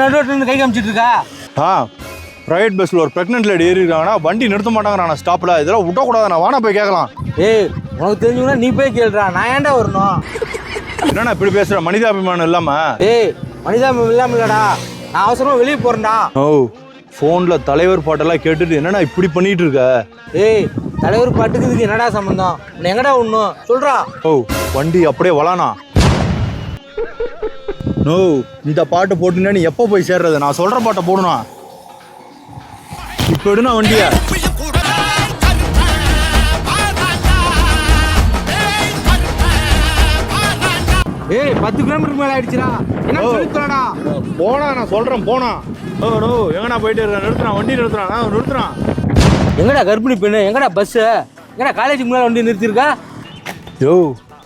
நடுவில் கை காமிச்சிட்டு இருக்கா? பிரைவேட் பஸ்ல ஒரு பிரெக்னென்ட் லேடி ஏறி இருக்காங்கன்னா வண்டி நிறுத்த மாட்டாங்க ஸ்டாப்ல. இதெல்லாம் விட்டக்கூடாது. நான் வானா போய் கேட்கலாம். ஏய், உனக்கு தெரிஞ்சுன்னா நீ போய் கேளுடா. நான் ஏன்டா வரணும்? என்னண்ணா இப்படி பேசுற? மனிதாபிமானம் இல்லாம. ஏய், மனிதாபிமானம் இல்லாம இல்லடா. நான் அவசரமா வெளியே போறேன்டா. ஓ, போன்ல தலைவர் பாட்டெல்லாம் கேட்டுட்டு என்னன்னா இப்படி பண்ணிட்டு இருக்க? ஏய், தலைவர் பாட்டுக்கு இதுக்கு என்னடா சம்பந்தம்? எங்கடா ஒண்ணும் சொல்றா. ஓ, வண்டி அப்படியே வளானா. நோ, இந்த பாட்டு போட்டுனா நீ எப்போ போய் சேர்றது? நான் சொல்ற பாட்டை போடணும். இப்போ எடுனா வண்டிய. ஏய், 10 கிலோமீட்டர் மேல ஆயிடுச்சுடா. என்ன சொல்லிட்டடா? போனா நான் சொல்றேன் போனா. ஓ நோ, எங்கடா போயிட்டு இருக்க? நிறுத்துறான், வண்டி நிறுத்துறான். நான் நிறுத்துறான். எங்கடா கர்ப்பிணி பெண்ணு? எங்கடா பஸ்? எங்கடா காலேஜுக்கு முன்னாடி வண்டி நிறுத்திருக்கா? யோ,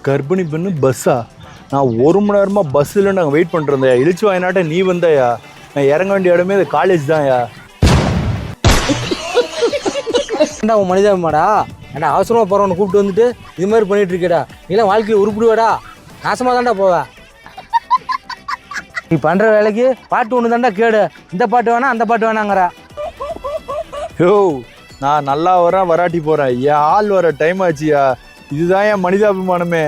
கர்ப்பிணி பெண்ணு பஸ்ஸா? நான் 1 மணி நேரமா பஸ்ஸில் நாங்கள் வெயிட் பண்ணிருந்தேன். இழிச்சு வாயினாட்ட நீ வந்தயா? நான் இறங்க வேண்டிய இடமே அது காலேஜ் தான்யா. ஏண்டா உன் மனிதாபிமாடா? ஏண்டா அவசரமா போறவனை கூப்பிட்டு வந்துட்டு இது மாதிரி பண்ணிட்டு இருக்கேடா? நீலாம் வாழ்க்கையை உருப்பிடுவாடா? நாசமா தான்டா போவ. நீ பண்ற வேலைக்கு பாட்டு ஒன்று தான்டா கேடு. இந்த பாட்டு வேணா அந்த பாட்டு வேணாங்கிற. யோ, நான் நல்லா வரேன் வராட்டி போறேன். என் ஆள் வர டைம் ஆச்சியா. இதுதான் என் மனிதாபிமானமே.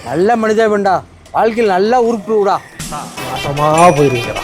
நல்ல மனிதாபிமானம்டா. வாழ்க்கையில் நல்லா உருப்பிடுடா. நாசமா போயிருக்கா.